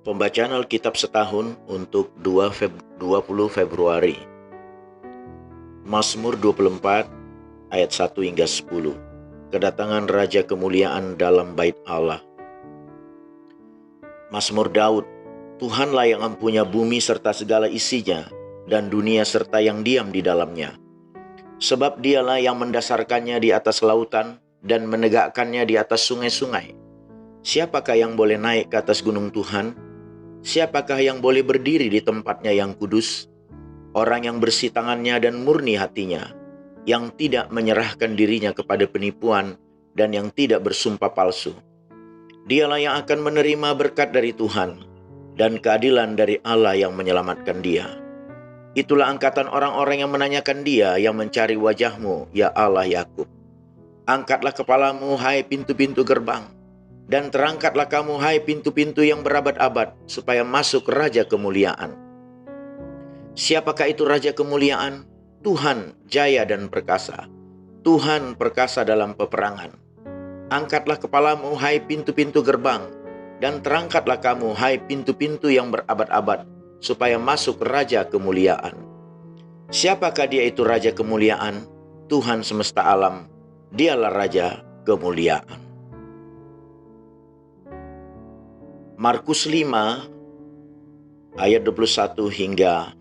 Pembacaan Alkitab setahun untuk 20 Februari. Mazmur 24 ayat 1 hingga 10. Kedatangan Raja Kemuliaan dalam Bait Allah. Mazmur Daud. Tuhanlah yang empunya bumi serta segala isinya, dan dunia serta yang diam di dalamnya. Sebab dialah yang mendasarkannya di atas lautan dan menegakkannya di atas sungai-sungai. Siapakah yang boleh naik ke atas gunung Tuhan? Siapakah yang boleh berdiri di tempatnya yang kudus? Orang yang bersih tangannya dan murni hatinya, yang tidak menyerahkan dirinya kepada penipuan dan yang tidak bersumpah palsu. Dialah yang akan menerima berkat dari Tuhan dan keadilan dari Allah yang menyelamatkan dia. Itulah angkatan orang-orang yang menanyakan dia, yang mencari wajah-Mu, ya Allah Yakub. Angkatlah kepalamu, hai pintu-pintu gerbang, dan terangkatlah kamu, hai pintu-pintu yang berabad-abad, supaya masuk Raja Kemuliaan. Siapakah itu Raja Kemuliaan? Tuhan jaya dan perkasa. Tuhan perkasa dalam peperangan. Angkatlah kepalamu, hai pintu-pintu gerbang, dan terangkatlah kamu, hai pintu-pintu yang berabad-abad, supaya masuk Raja Kemuliaan. Siapakah dia itu Raja Kemuliaan? Tuhan semesta alam. Dialah Raja Kemuliaan. Markus 5 ayat 21 hingga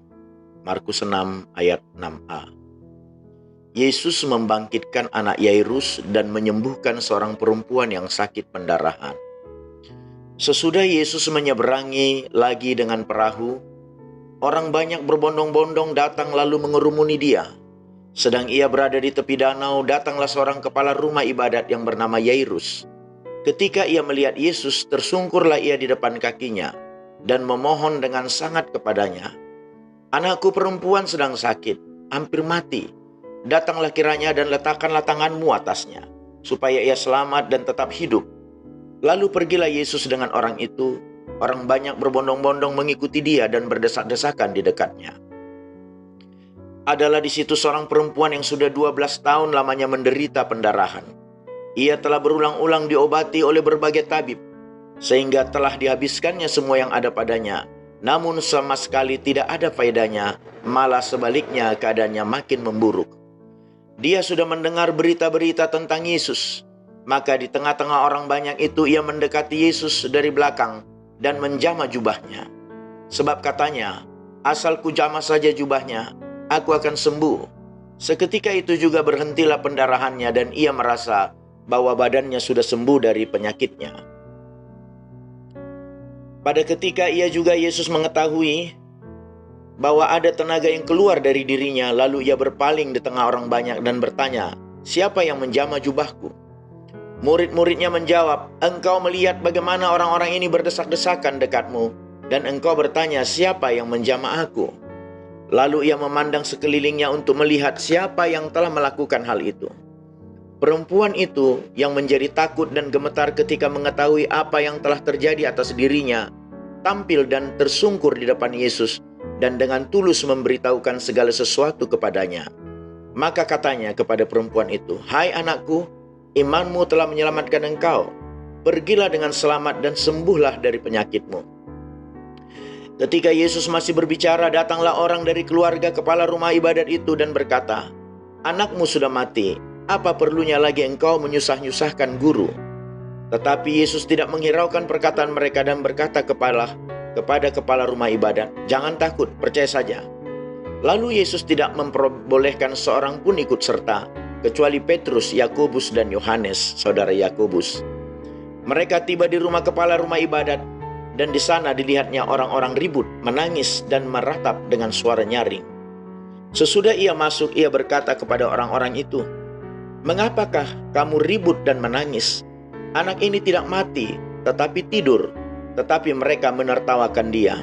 Markus 6 ayat 6a. Yesus membangkitkan anak Yairus dan menyembuhkan seorang perempuan yang sakit pendarahan. Sesudah Yesus menyeberangi lagi dengan perahu, orang banyak berbondong-bondong datang lalu mengerumuni dia. Sedang ia berada di tepi danau, datanglah seorang kepala rumah ibadat yang bernama Yairus. Ketika ia melihat Yesus, tersungkurlah ia di depan kakinya dan memohon dengan sangat kepadanya, "Anakku perempuan sedang sakit, hampir mati. Datanglah kiranya dan letakkanlah tanganmu atasnya, supaya ia selamat dan tetap hidup." Lalu pergilah Yesus dengan orang itu. Orang banyak berbondong-bondong mengikuti dia dan berdesak-desakan di dekatnya. Adalah di situ seorang perempuan yang sudah 12 tahun lamanya menderita pendarahan. Ia telah berulang-ulang diobati oleh berbagai tabib, sehingga telah dihabiskannya semua yang ada padanya. Namun sama sekali tidak ada faedahnya, malah sebaliknya keadaannya makin memburuk. Dia sudah mendengar berita-berita tentang Yesus. Maka di tengah-tengah orang banyak itu ia mendekati Yesus dari belakang dan menjamah jubahnya. Sebab katanya, "Asal ku jamah saja jubahnya, aku akan sembuh." Seketika itu juga berhentilah pendarahannya dan ia merasa bahwa badannya sudah sembuh dari penyakitnya. Pada ketika ia juga Yesus mengetahui bahwa ada tenaga yang keluar dari dirinya, lalu ia berpaling di tengah orang banyak dan bertanya, "Siapa yang menjamah jubahku?" Murid-muridnya menjawab, "Engkau melihat bagaimana orang-orang ini berdesak-desakan dekatmu, dan engkau bertanya, siapa yang menjamah aku?" Lalu ia memandang sekelilingnya untuk melihat siapa yang telah melakukan hal itu. Perempuan itu yang menjadi takut dan gemetar ketika mengetahui apa yang telah terjadi atas dirinya, tampil dan tersungkur di depan Yesus dan dengan tulus memberitahukan segala sesuatu kepadanya. Maka katanya kepada perempuan itu, "Hai anakku, imanmu telah menyelamatkan engkau. Pergilah dengan selamat dan sembuhlah dari penyakitmu." Ketika Yesus masih berbicara, datanglah orang dari keluarga kepala rumah ibadat itu dan berkata, "Anakmu sudah mati. Apa perlunya lagi engkau menyusah-nyusahkan guru?" Tetapi Yesus tidak menghiraukan perkataan mereka dan berkata kepada kepala rumah ibadat, "Jangan takut, percaya saja." Lalu Yesus tidak memperbolehkan seorang pun ikut serta, kecuali Petrus, Yakobus, dan Yohanes, saudara Yakobus. Mereka tiba di rumah kepala rumah ibadat, dan di sana dilihatnya orang-orang ribut, menangis, dan meratap dengan suara nyaring. Sesudah ia masuk, ia berkata kepada orang-orang itu, "Mengapakah kamu ribut dan menangis? Anak ini tidak mati, tetapi tidur." Tetapi mereka menertawakan dia.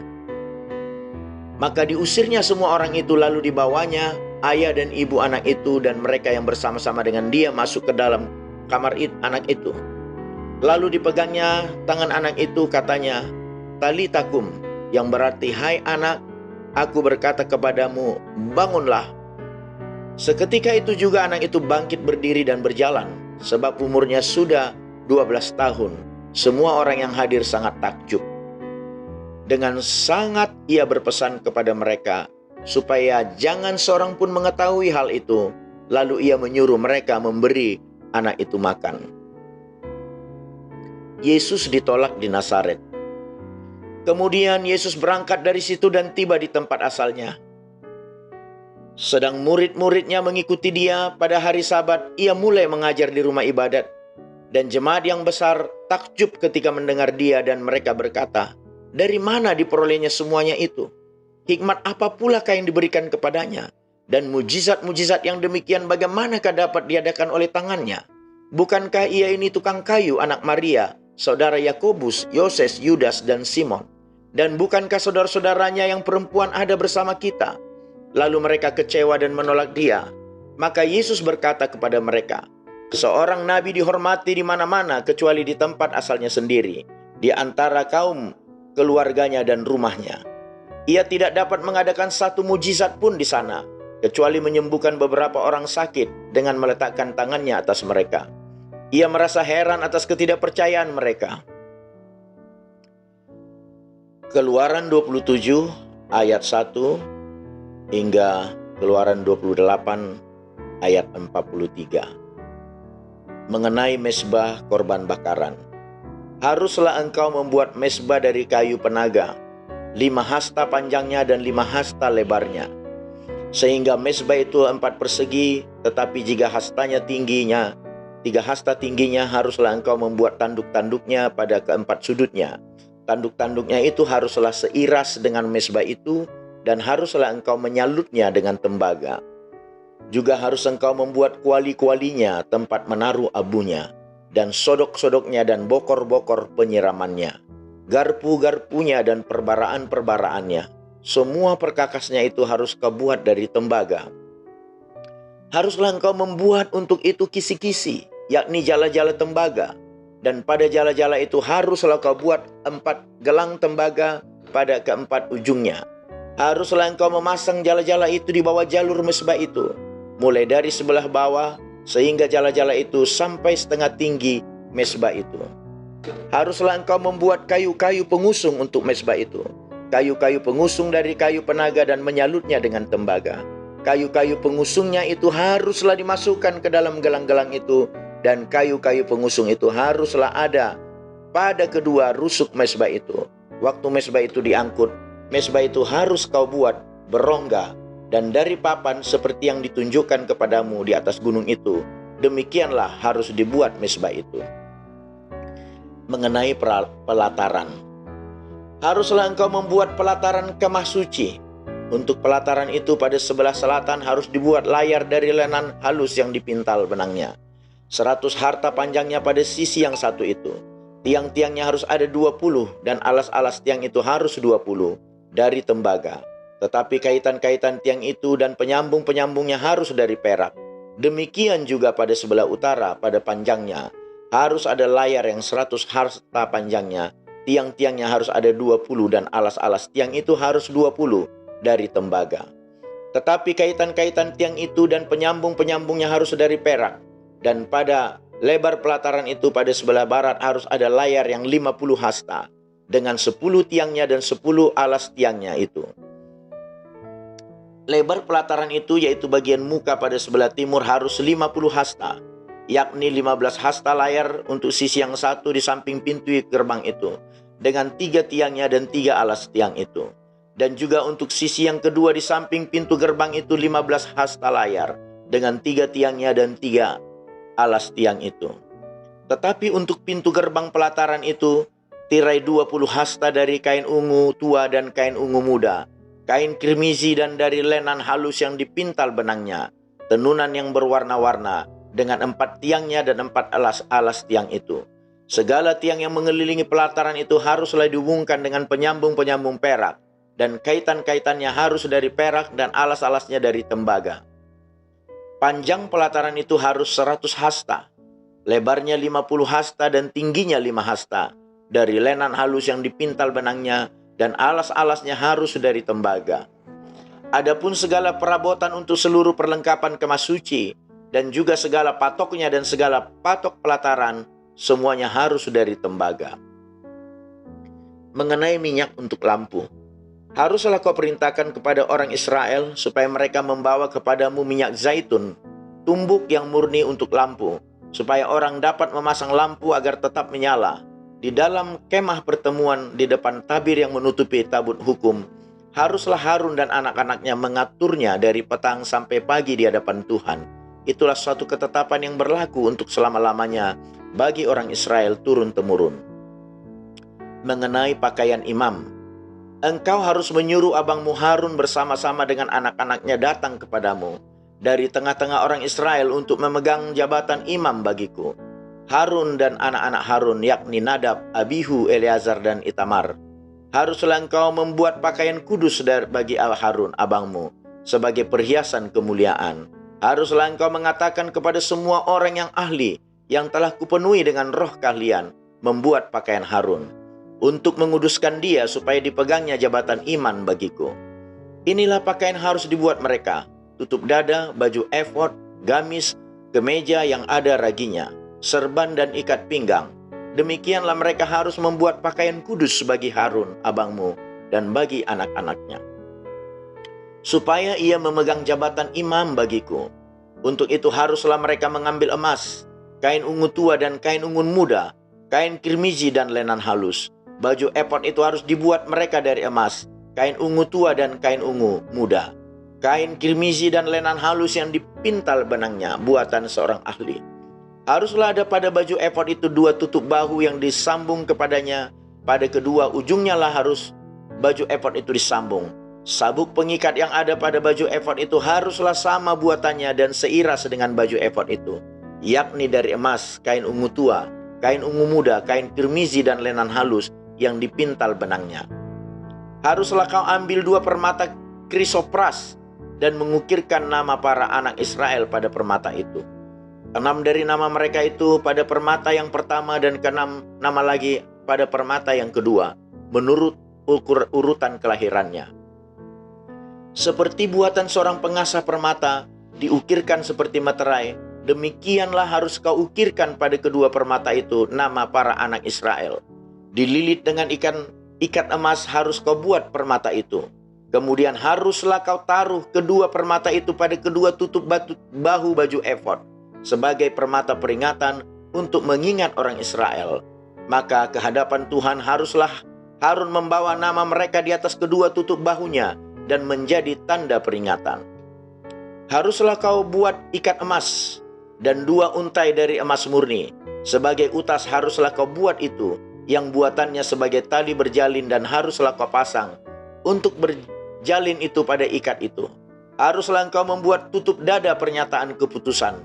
Maka diusirnya semua orang itu, lalu dibawanya ayah dan ibu anak itu dan mereka yang bersama-sama dengan dia masuk ke dalam kamar anak itu. Lalu dipegangnya tangan anak itu, katanya, "Talita kum," yang berarti, "Hai anak, aku berkata kepadamu, bangunlah." Seketika itu juga anak itu bangkit berdiri dan berjalan, sebab umurnya sudah 12 tahun. Semua orang yang hadir sangat takjub. Dengan sangat ia berpesan kepada mereka supaya jangan seorang pun mengetahui hal itu. Lalu ia menyuruh mereka memberi anak itu makan. Yesus ditolak di Nazaret. Kemudian Yesus berangkat dari situ dan tiba di tempat asalnya. Sedang murid-muridnya mengikuti dia, pada hari Sabat ia mulai mengajar di rumah ibadat. Dan jemaat yang besar takjub ketika mendengar dia, dan mereka berkata, "Dari mana diperolehnya semuanya itu? Hikmat apa pula yang diberikan kepadanya? Dan mujizat-mujizat yang demikian bagaimanakah dapat diadakan oleh tangannya? Bukankah ia ini tukang kayu, anak Maria, saudara Yakobus, Yoses, Yudas, dan Simon? Dan bukankah saudara-saudaranya yang perempuan ada bersama kita?" Lalu mereka kecewa dan menolak dia. Maka Yesus berkata kepada mereka, "Seorang nabi dihormati di mana-mana kecuali di tempat asalnya sendiri, di antara kaum keluarganya dan rumahnya. Ia tidak dapat mengadakan satu mujizat pun di sana, kecuali menyembuhkan beberapa orang sakit dengan meletakkan tangannya atas mereka." Ia merasa heran atas ketidakpercayaan mereka. Keluaran 27 ayat 1 hingga Keluaran 28 ayat 43. Mengenai mezbah korban bakaran. Haruslah engkau membuat mezbah dari kayu penaga, 5 hasta panjangnya dan 5 hasta lebarnya. Sehingga mezbah itu 4 persegi, tetapi jika hastanya tingginya 3 hasta tingginya, haruslah engkau membuat tanduk-tanduknya pada keempat sudutnya. Tanduk-tanduknya itu haruslah seiras dengan mezbah itu, dan haruslah engkau menyalutnya dengan tembaga. Juga harus engkau membuat kuali-kualinya, tempat menaruh abunya, dan sodok-sodoknya dan bokor-bokor penyiramannya, garpu-garpunya dan perbaraan-perbaraannya. Semua perkakasnya itu harus kau buat dari tembaga. Haruslah engkau membuat untuk itu kisi-kisi, yakni jala-jala tembaga. Dan pada jala-jala itu haruslah kau buat 4 gelang tembaga pada keempat ujungnya. Haruslah engkau memasang jala-jala itu di bawah jalur mezbah itu, mulai dari sebelah bawah sehingga jala-jala itu sampai setengah tinggi mezbah itu. Haruslah engkau membuat kayu-kayu pengusung untuk mezbah itu, kayu-kayu pengusung dari kayu penaga dan menyalutnya dengan tembaga. Kayu-kayu pengusungnya itu haruslah dimasukkan ke dalam gelang-gelang itu, dan kayu-kayu pengusung itu haruslah ada pada kedua rusuk mezbah itu. Waktu mezbah itu diangkut, mezbah itu harus kau buat berongga, dan dari papan seperti yang ditunjukkan kepadamu di atas gunung itu, demikianlah harus dibuat mezbah itu. Mengenai pelataran. Haruslah engkau membuat pelataran kemah suci. Untuk pelataran itu pada sebelah selatan harus dibuat layar dari lenan halus yang dipintal benangnya. 100 harta panjangnya pada sisi yang satu itu. Tiang-tiangnya harus ada 20, dan alas-alas tiang itu harus 20 dari tembaga. Tetapi kaitan-kaitan tiang itu dan penyambung-penyambungnya harus dari perak. Demikian juga pada sebelah utara, pada panjangnya harus ada layar yang 100 harta panjangnya. Tiang-tiangnya harus ada 20, dan alas-alas tiang itu harus 20 dari tembaga. Tetapi kaitan-kaitan tiang itu dan penyambung-penyambungnya harus dari perak. Dan pada lebar pelataran itu pada sebelah barat harus ada layar yang 50 hasta, dengan 10 tiangnya dan 10 alas tiangnya itu. Lebar pelataran itu, yaitu bagian muka pada sebelah timur, harus 50 hasta, yakni 15 hasta layar untuk sisi yang satu di samping pintu gerbang itu, dengan 3 tiangnya dan 3 alas tiang itu. Dan juga untuk sisi yang kedua di samping pintu gerbang itu 15 hasta layar, dengan 3 tiangnya dan 3 alas tiang itu. Tetapi untuk pintu gerbang pelataran itu, tirai 20 hasta dari kain ungu tua dan kain ungu muda, kain kirmizi dan dari lenan halus yang dipintal benangnya, tenunan yang berwarna-warna, dengan 4 tiangnya dan 4 alas-alas tiang itu. Segala tiang yang mengelilingi pelataran itu haruslah dihubungkan dengan penyambung-penyambung perak, dan kaitan-kaitannya harus dari perak dan alas-alasnya dari tembaga. Panjang pelataran itu harus 100 hasta, lebarnya 50 hasta dan tingginya 5 hasta, dari lenan halus yang dipintal benangnya, dan alas-alasnya harus dari tembaga. Adapun segala perabotan untuk seluruh perlengkapan kemah suci, dan juga segala patoknya dan segala patok pelataran, semuanya harus dari tembaga. mengenai minyak untuk lampu. Haruslah kau perintahkan kepada orang Israel supaya mereka membawa kepadamu minyak zaitun, tumbuk yang murni untuk lampu, supaya orang dapat memasang lampu agar tetap menyala. Di dalam kemah pertemuan di depan tabir yang menutupi tabut hukum, haruslah Harun dan anak-anaknya mengaturnya dari petang sampai pagi di hadapan Tuhan. Itulah suatu ketetapan yang berlaku untuk selama-lamanya bagi orang Israel turun-temurun. Mengenai pakaian imam, engkau harus menyuruh abangmu Harun bersama-sama dengan anak-anaknya datang kepadamu dari tengah-tengah orang Israel untuk memegang jabatan imam bagiku. Harun dan anak-anak Harun, yakni Nadab, Abihu, Eleazar, dan Itamar. Haruslah engkau membuat pakaian kudus bagi Harun abangmu sebagai perhiasan kemuliaan. Haruslah engkau mengatakan kepada semua orang yang ahli, yang telah kupenuhi dengan roh keahlian, membuat pakaian Harun, untuk menguduskan dia supaya dipegangnya jabatan iman bagiku. Inilah pakaian harus dibuat mereka: tutup dada, baju efod, gamis, kemeja yang ada raginya, serban dan ikat pinggang. Demikianlah mereka harus membuat pakaian kudus bagi Harun abangmu dan bagi anak-anaknya, supaya ia memegang jabatan imam bagiku. Untuk itu haruslah mereka mengambil emas, kain ungu tua dan kain ungu muda, kain kirmizi dan lenan halus. Baju efod itu harus dibuat mereka dari emas, kain ungu tua dan kain ungu muda, kain kirmizi dan lenan halus yang dipintal benangnya, buatan seorang ahli. Haruslah ada pada baju efod itu 2 tutup bahu yang disambung kepadanya. Pada kedua ujungnya lah harus baju efod itu disambung. Sabuk pengikat yang ada pada baju efod itu haruslah sama buatannya dan seiras dengan baju efod itu, yakni dari emas, kain ungu tua, kain ungu muda, kain kirmizi dan lenan halus yang dipintal benangnya. Haruslah kau ambil 2 permata krisopras dan mengukirkan nama para anak Israel pada permata itu. 6 dari nama mereka itu pada permata yang pertama dan ke-6 nama lagi pada permata yang kedua, menurut urutan kelahirannya. Seperti buatan seorang pengasah permata diukirkan seperti meterai, demikianlah harus kau ukirkan pada kedua permata itu nama para anak Israel. Dililit dengan ikat emas harus kau buat permata itu. Kemudian haruslah kau taruh kedua permata itu pada kedua tutup bahu baju efod sebagai permata peringatan untuk mengingat orang Israel. Maka ke hadapan Tuhan haruslah Harun membawa nama mereka di atas kedua tutup bahunya dan menjadi tanda peringatan. Haruslah kau buat ikat emas dan 2 untai dari emas murni. Sebagai utas haruslah kau buat itu, yang buatannya sebagai tali berjalin, dan haruslah kau pasang untuk berjalin itu pada ikat itu. Haruslah engkau membuat tutup dada pernyataan keputusan,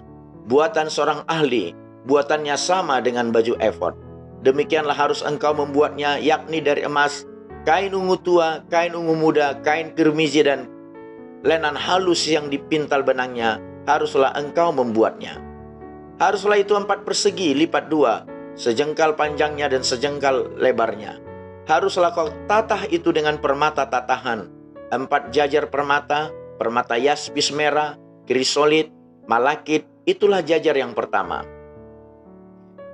buatan seorang ahli, buatannya sama dengan baju efod. Demikianlah harus engkau membuatnya, yakni dari emas, kain ungu tua, kain ungu muda, kain kirmizi dan lenan halus yang dipintal benangnya, haruslah engkau membuatnya. Haruslah itu 4 persegi lipat 2, sejengkal panjangnya dan sejengkal lebarnya. Haruslah kau tatah itu dengan permata tatahan, 4 jajar permata, permata yaspis merah, krisolit, malakit. Itulah jajar yang pertama.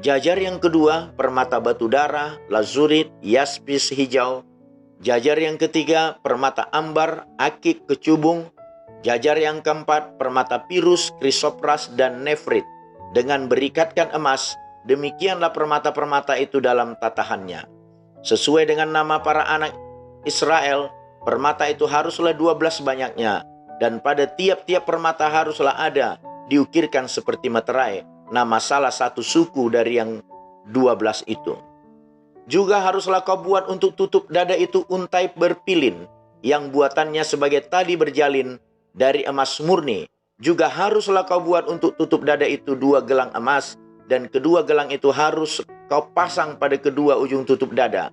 Jajar yang kedua, permata batu darah, lazurit, yaspis hijau. Jajar yang ketiga, permata ambar, akik kecubung. Jajar yang keempat, permata pirus, krisopras, dan nefrit, dengan berikatkan emas. Demikianlah permata-permata itu dalam tatahannya. Sesuai dengan nama para anak Israel, permata itu haruslah 12 banyaknya, dan pada tiap-tiap permata haruslah ada diukirkan seperti meterai nama salah satu suku dari yang 12 itu. Juga haruslah kau buat untuk tutup dada itu untai berpilin, yang buatannya sebagai tali berjalin dari emas murni. Juga haruslah kau buat untuk tutup dada itu 2 gelang emas, dan kedua gelang itu harus kau pasang pada kedua ujung tutup dada.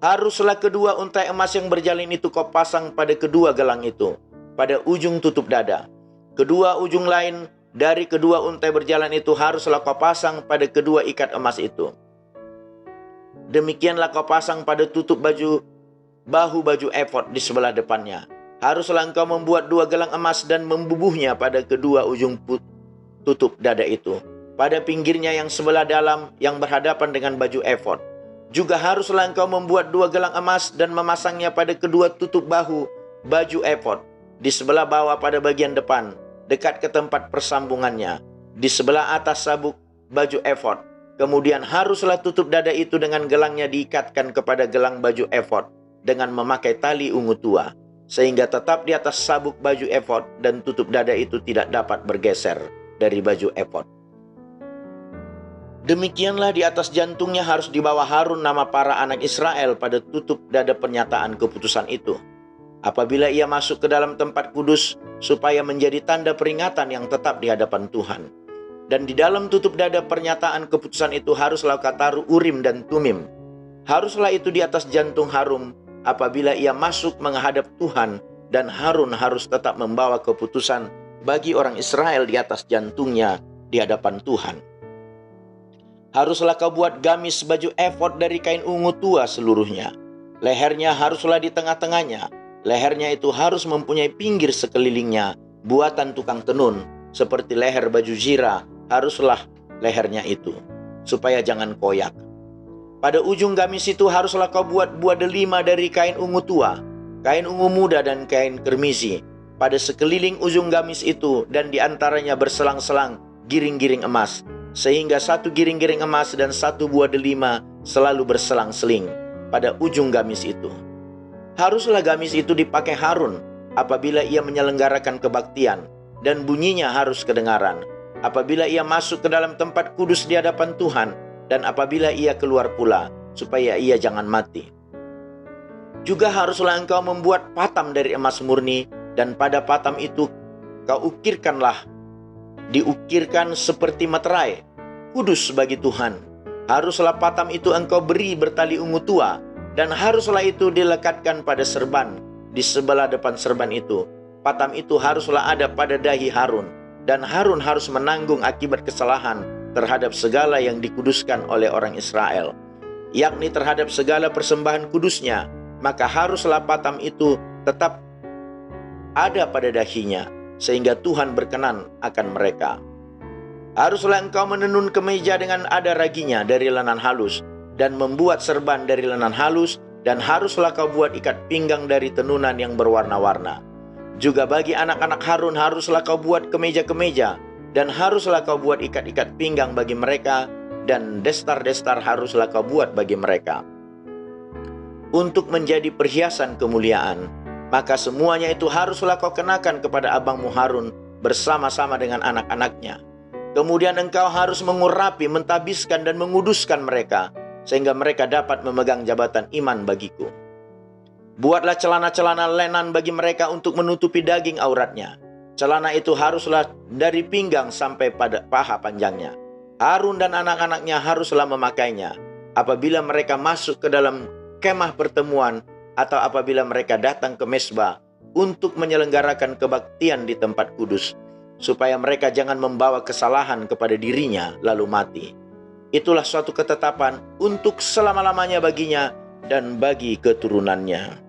Haruslah kedua untai emas yang berjalin itu kau pasang pada kedua gelang itu, pada ujung tutup dada. Kedua ujung lain dari kedua untai berjalan itu haruslah kau pasang pada kedua ikat emas itu. Demikianlah kau pasang pada tutup bahu baju efod di sebelah depannya. Haruslah engkau membuat 2 gelang emas dan membubuhnya pada kedua ujung tutup dada itu, pada pinggirnya yang sebelah dalam yang berhadapan dengan baju efod. Juga haruslah engkau membuat 2 gelang emas dan memasangnya pada kedua tutup bahu baju efod, di sebelah bawah pada bagian depan, dekat ke tempat persambungannya, di sebelah atas sabuk baju efod. Kemudian haruslah tutup dada itu dengan gelangnya diikatkan kepada gelang baju efod dengan memakai tali ungu tua, sehingga tetap di atas sabuk baju efod, dan tutup dada itu tidak dapat bergeser dari baju efod. Demikianlah di atas jantungnya harus dibawa Harun nama para anak Israel pada tutup dada pernyataan keputusan itu, apabila ia masuk ke dalam tempat kudus, supaya menjadi tanda peringatan yang tetap di hadapan Tuhan. Dan di dalam tutup dada pernyataan keputusan itu haruslah kau taruh Urim dan Tumim. Haruslah itu di atas jantung Harun apabila ia masuk menghadap Tuhan, dan Harun harus tetap membawa keputusan bagi orang Israel di atas jantungnya di hadapan Tuhan. Haruslah kau buat gamis baju efod dari kain ungu tua seluruhnya. Lehernya haruslah di tengah-tengahnya. Lehernya itu harus mempunyai pinggir sekelilingnya, buatan tukang tenun, seperti leher baju zirah haruslah lehernya itu, supaya jangan koyak. Pada ujung gamis itu haruslah kau buat buah delima dari kain ungu tua, kain ungu muda dan kain kermisi, pada sekeliling ujung gamis itu, dan di antaranya berselang-selang giring-giring emas, sehingga 1 giring-giring emas dan 1 buah delima selalu berselang-seling pada ujung gamis itu. Haruslah gamis itu dipakai Harun apabila ia menyelenggarakan kebaktian, dan bunyinya harus kedengaran apabila ia masuk ke dalam tempat kudus di hadapan Tuhan, dan apabila ia keluar pula, supaya ia jangan mati. Juga haruslah engkau membuat patam dari emas murni, dan pada patam itu kau diukirkan seperti materai, kudus bagi Tuhan. Haruslah patam itu engkau beri bertali ungu tua, dan haruslah itu dilekatkan pada serban di sebelah depan serban itu. Patam itu haruslah ada pada dahi Harun, dan Harun harus menanggung akibat kesalahan terhadap segala yang dikuduskan oleh orang Israel, yakni terhadap segala persembahan kudusnya. Maka haruslah patam itu tetap ada pada dahinya, sehingga Tuhan berkenan akan mereka. Haruslah engkau menenun kemeja dengan ada raginya dari lenan halus, dan membuat serban dari lenan halus, dan haruslah kau buat ikat pinggang dari tenunan yang berwarna-warna. Juga bagi anak-anak Harun haruslah kau buat kemeja-kemeja, dan haruslah kau buat ikat-ikat pinggang bagi mereka, dan destar-destar haruslah kau buat bagi mereka, untuk menjadi perhiasan kemuliaan. Maka semuanya itu haruslah kau kenakan kepada abangmu Harun bersama-sama dengan anak-anaknya. Kemudian engkau harus mengurapi, mentabiskan dan menguduskan mereka, sehingga mereka dapat memegang jabatan iman bagiku. Buatlah celana-celana lenan bagi mereka untuk menutupi daging auratnya. Celana itu haruslah dari pinggang sampai pada paha panjangnya. Harun dan anak-anaknya haruslah memakainya apabila mereka masuk ke dalam kemah pertemuan, atau apabila mereka datang ke mezbah untuk menyelenggarakan kebaktian di tempat kudus, supaya mereka jangan membawa kesalahan kepada dirinya lalu mati. Itulah suatu ketetapan untuk selama-lamanya baginya dan bagi keturunannya.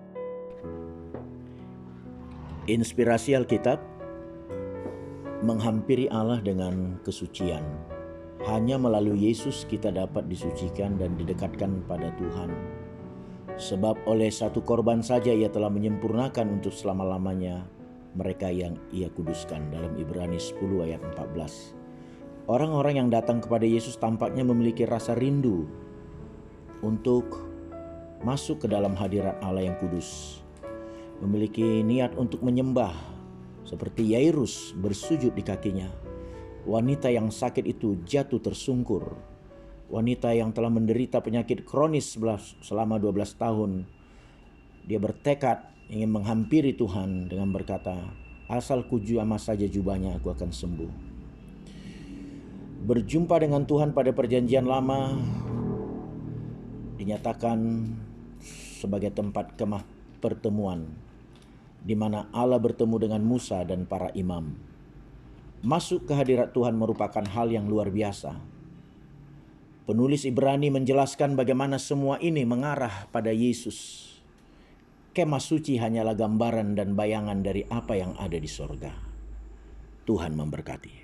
Inspirasi Alkitab. Menghampiri Allah dengan kesucian. Hanya melalui Yesus kita dapat disucikan dan didekatkan pada Tuhan. Sebab oleh satu korban saja ia telah menyempurnakan untuk selama-lamanya mereka yang ia kuduskan, dalam Ibrani 10 ayat 14. Orang-orang yang datang kepada Yesus tampaknya memiliki rasa rindu untuk masuk ke dalam hadirat Allah yang kudus. Memiliki niat untuk menyembah, seperti Yairus bersujud di kakinya. Wanita yang sakit itu jatuh tersungkur. Wanita yang telah menderita penyakit kronis selama 12 tahun. Dia bertekad ingin menghampiri Tuhan dengan berkata, asal kujamah saja jubahnya aku akan sembuh. Berjumpa dengan Tuhan pada perjanjian lama dinyatakan sebagai tempat kemah pertemuan, di mana Allah bertemu dengan Musa dan para imam. Masuk ke hadirat Tuhan merupakan hal yang luar biasa. Penulis Ibrani menjelaskan bagaimana semua ini mengarah pada Yesus. Kemah suci hanyalah gambaran dan bayangan dari apa yang ada di sorga. Tuhan memberkati.